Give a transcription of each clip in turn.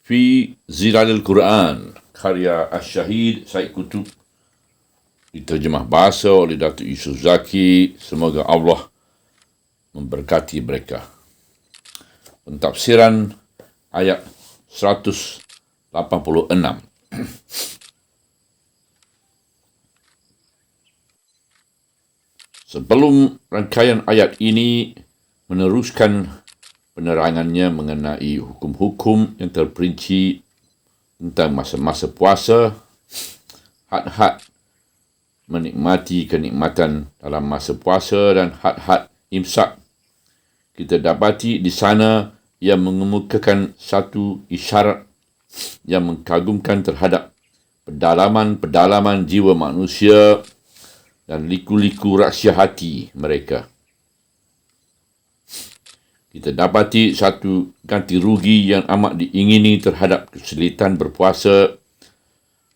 Fi Zilalil Quran, karya Asy-Syahid Said Qutb, diterjemah bahasa oleh Datuk Yusof Zaki. Semoga Allah memberkati mereka. Pentafsiran ayat 186. Sebelum rangkaian ayat ini meneruskan penerangannya mengenai hukum-hukum yang terperinci tentang masa-masa puasa, had-had menikmati kenikmatan dalam masa puasa dan had-had imsak, kita dapati di sana ia mengemukakan satu isyarat yang mengagumkan terhadap pedalaman-pedalaman jiwa manusia dan liku-liku rahsia hati mereka. Kita dapati satu ganti rugi yang amat diingini terhadap kesulitan berpuasa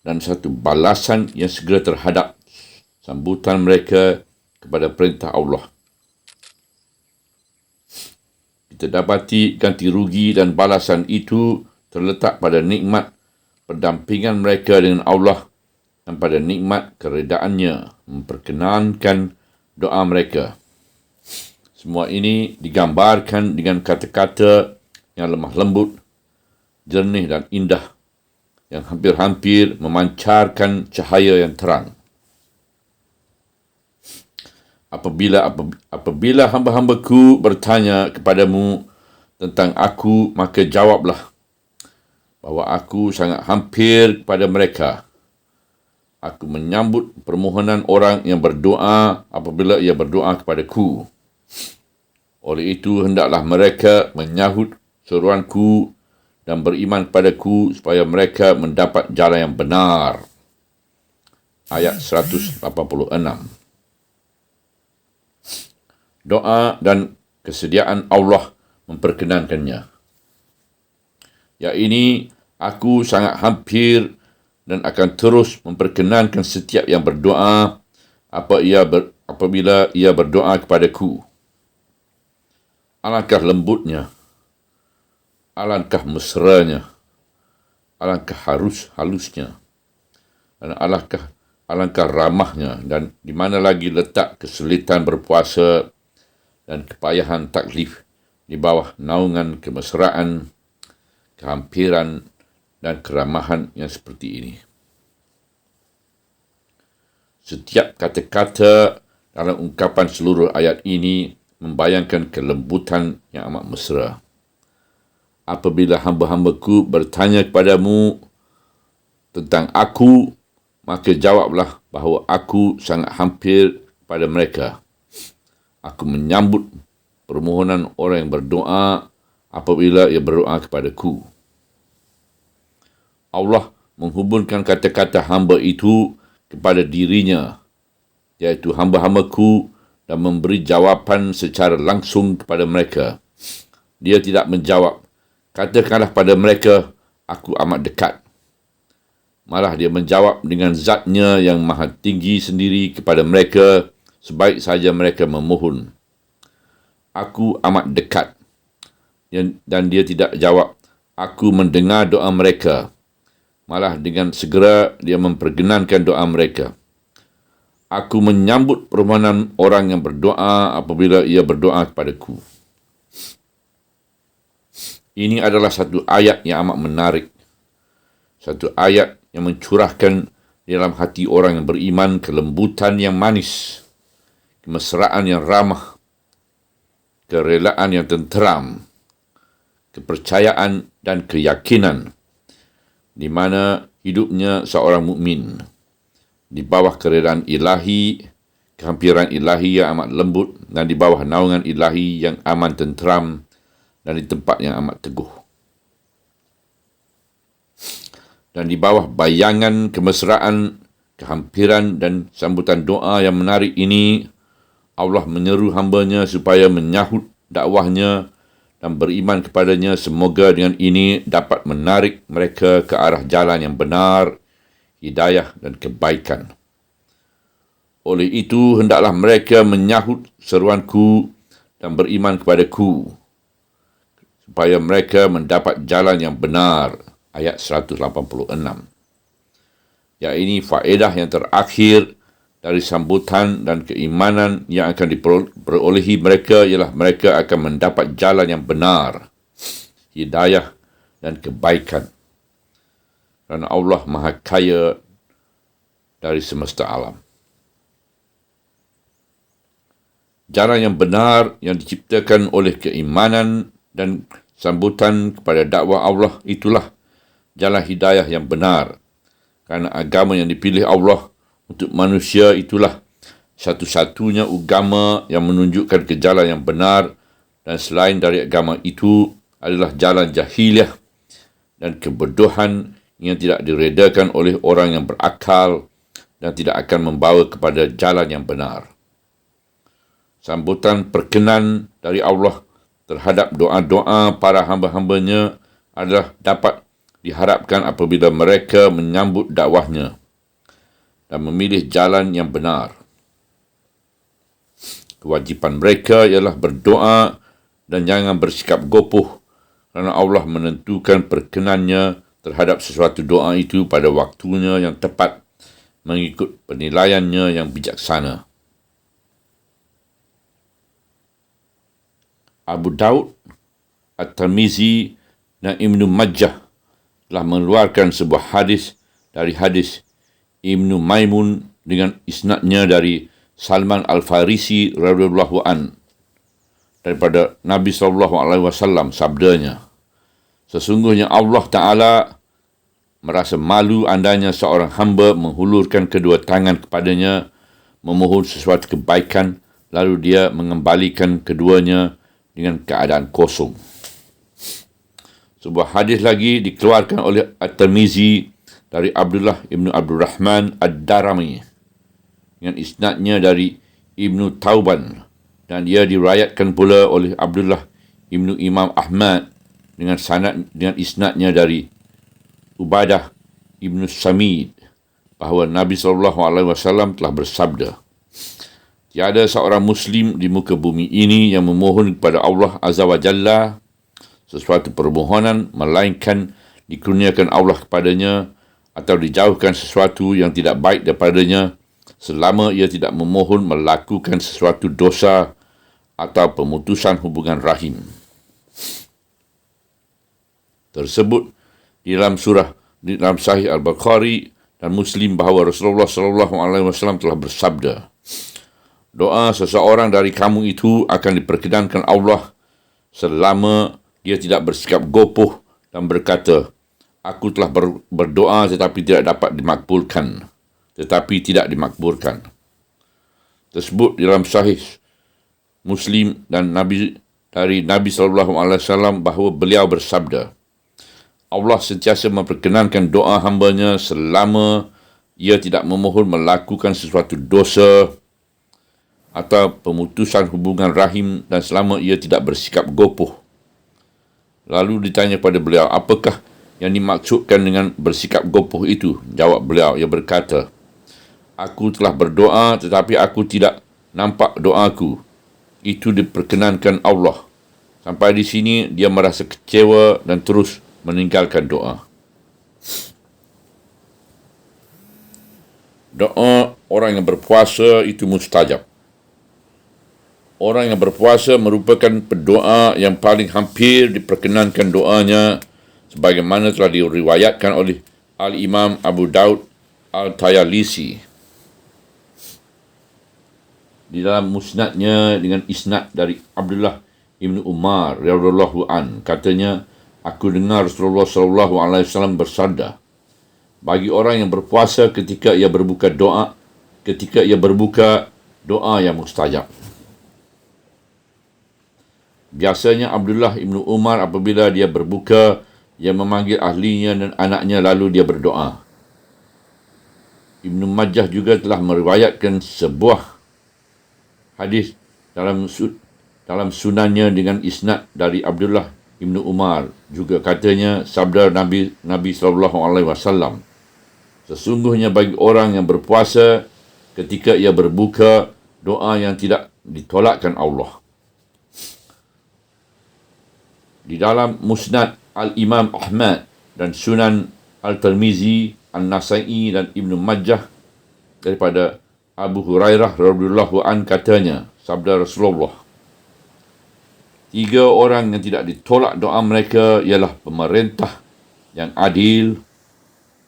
dan satu balasan yang segera terhadap sambutan mereka kepada perintah Allah. Kita dapati ganti rugi dan balasan itu terletak pada nikmat pendampingan mereka dengan Allah dan pada nikmat keredaannya memperkenankan doa mereka. Semua ini digambarkan dengan kata-kata yang lemah lembut, jernih dan indah, yang hampir-hampir memancarkan cahaya yang terang. Apabila hamba-hambaku bertanya kepadamu tentang aku, maka jawablah bahawa aku sangat hampir kepada mereka. Aku menyambut permohonan orang yang berdoa apabila ia berdoa kepadaku. Oleh itu, hendaklah mereka menyahut seruanku dan beriman kepadaku supaya mereka mendapat jalan yang benar. Ayat 186. Doa dan kesediaan Allah memperkenankannya. Ya ini, aku sangat hampir dan akan terus memperkenankan setiap yang berdoa apabila ia berdoa kepadaku. Alangkah lembutnya, alangkah mesranya, alangkah halusnya, dan alangkah ramahnya, dan di mana lagi letak kesulitan berpuasa dan kepayahan taklif di bawah naungan kemesraan, kehampiran, dan keramahan yang seperti ini. Setiap kata-kata dalam ungkapan seluruh ayat ini membayangkan kelembutan yang amat mesra. Apabila hamba-hambaku bertanya kepadamu tentang aku, maka jawablah bahawa aku sangat hampir pada mereka. Aku menyambut permohonan orang yang berdoa apabila ia berdoa kepadaku. Allah menghubungkan kata-kata hamba itu kepada dirinya, iaitu hamba-hambaku, dan memberi jawapan secara langsung kepada mereka. Dia tidak menjawab, katakanlah pada mereka, aku amat dekat. Malah dia menjawab dengan zatnya yang maha tinggi sendiri kepada mereka, sebaik saja mereka memohon. Aku amat dekat. Dan dia tidak jawab, aku mendengar doa mereka. Malah dengan segera dia memperkenankan doa mereka. Aku menyambut permohonan orang yang berdoa apabila ia berdoa kepadaku. Ini adalah satu ayat yang amat menarik. Satu ayat yang mencurahkan di dalam hati orang yang beriman kelembutan yang manis, kemesraan yang ramah, kerelaan yang tenteram, kepercayaan dan keyakinan, di mana hidupnya seorang mukmin di bawah keredaan ilahi, kehampiran ilahi yang amat lembut, dan di bawah naungan ilahi yang aman tenteram, dan di tempat yang amat teguh. Dan di bawah bayangan kemesraan, kehampiran dan sambutan doa yang menarik ini, Allah menyeru hambanya supaya menyahut dakwahnya dan beriman kepadanya. Semoga dengan ini dapat menarik mereka ke arah jalan yang benar, hidayah dan kebaikan. Oleh itu, hendaklah mereka menyahut seruanku dan beriman kepadaku, supaya mereka mendapat jalan yang benar. ayat 186. Yang ini faedah yang terakhir dari sambutan dan keimanan yang akan diperolehi mereka ialah mereka akan mendapat jalan yang benar, hidayah dan kebaikan. Kerana Allah Maha Kaya dari semesta alam. Jalan yang benar yang diciptakan oleh keimanan dan sambutan kepada dakwah Allah itulah jalan hidayah yang benar. Kerana agama yang dipilih Allah untuk manusia itulah satu-satunya agama yang menunjukkan ke jalan yang benar, dan selain dari agama itu adalah jalan jahiliah dan kebodohan yang tidak diredakan oleh orang yang berakal dan tidak akan membawa kepada jalan yang benar. Sambutan perkenan dari Allah terhadap doa-doa para hamba-hambanya adalah dapat diharapkan apabila mereka menyambut dakwahnya dan memilih jalan yang benar. Kewajipan mereka ialah berdoa dan jangan bersikap gopoh kerana Allah menentukan perkenannya terhadap sesuatu doa itu pada waktunya yang tepat mengikut penilaiannya yang bijaksana. Abu Daud, At-Tirmizi dan Ibnu Majah telah mengeluarkan sebuah hadis dari hadis Ibnu Maimun dengan isnadnya dari Salman Al-Farisi radhiyallahu an daripada Nabi SAW sabdanya, sesungguhnya Allah Ta'ala merasa malu andainya seorang hamba menghulurkan kedua tangan kepadanya memohon sesuatu kebaikan lalu dia mengembalikan keduanya dengan keadaan kosong. Sebuah hadis lagi dikeluarkan oleh At-Tirmizi dari Abdullah Ibnu Abdul Rahman Ad-Darami dengan isnadnya dari Ibnu Tauban, dan dia diriwayatkan pula oleh Abdullah Ibnu Imam Ahmad dengan isnadnya dari Ubadah Ibnu Samid bahawa Nabi SAW telah bersabda, tiada seorang Muslim di muka bumi ini yang memohon kepada Allah Azza wa Jalla sesuatu permohonan melainkan dikurniakan Allah kepadanya atau dijauhkan sesuatu yang tidak baik daripadanya selama ia tidak memohon melakukan sesuatu dosa atau pemutusan hubungan rahim. Tersebut di dalam Sahih Al-Bukhari dan Muslim bahawa Rasulullah SAW telah bersabda, doa seseorang dari kamu itu akan diperkenankan Allah selama dia tidak bersikap gopoh dan berkata, aku telah berdoa tetapi tidak dimakbulkan. Tersebut di dalam Sahih Muslim dan dari Nabi SAW bahawa beliau bersabda, Allah sentiasa memperkenankan doa hambanya selama ia tidak memohon melakukan sesuatu dosa atau pemutusan hubungan rahim dan selama ia tidak bersikap gopoh. Lalu ditanya pada beliau, apakah yang dimaksudkan dengan bersikap gopoh itu? Jawab beliau, ia berkata, aku telah berdoa tetapi aku tidak nampak doaku. Itu diperkenankan Allah. Sampai di sini dia merasa kecewa dan terus meninggalkan doa. Doa orang yang berpuasa itu mustajab. Orang yang berpuasa merupakan pendoa yang paling hampir diperkenankan doanya sebagaimana telah diriwayatkan oleh Al-Imam Abu Daud Al-Tayalisi di dalam musnadnya dengan isnad dari Abdullah Ibnu Umar radhiyallahu an, katanya, aku dengar Rasulullah SAW bersabda, bagi orang yang berpuasa ketika ia berbuka doa yang mustajab. Biasanya Abdullah Ibnu Umar apabila dia berbuka, ia memanggil ahlinya dan anaknya lalu dia berdoa. Ibnu Majah juga telah meriwayatkan sebuah hadis dalam sunannya dengan isnad dari Abdullah Ibnu Umar. Juga katanya, sabda Nabi SAW, sesungguhnya bagi orang yang berpuasa ketika ia berbuka, doa yang tidak ditolakkan Allah. Di dalam Musnad Al-Imam Ahmad dan Sunan Al-Tirmizi, An-Nasai dan Ibnu Majah daripada Abu Hurairah radhiyallahu an katanya, sabda Rasulullah, 3 orang yang tidak ditolak doa mereka ialah pemerintah yang adil,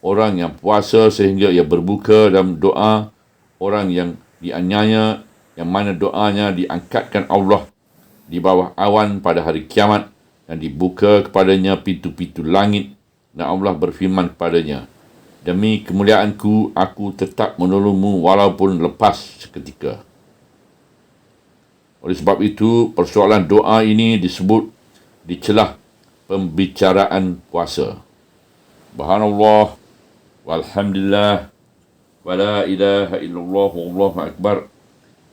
orang yang puasa sehingga ia berbuka dalam doa, orang yang dianiaya yang mana doanya diangkatkan Allah di bawah awan pada hari kiamat dan dibuka kepadanya pintu-pintu langit dan Allah berfirman kepadanya, demi kemuliaanku, aku tetap menolongmu walaupun lepas seketika. Oleh sebab itu, persoalan doa ini disebut di celah pembicaraan puasa. Subhanallah, walhamdulillah, wa la ilaha illallah, wallahu akbar,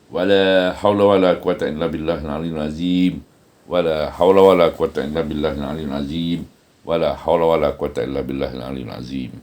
wa la hawla wa la quwata illa billahil aliyyil azim, wa la hawla wa la quwata illa billahil aliyyil azim, wa la hawla wa la quwata illa billahil aliyyil azim.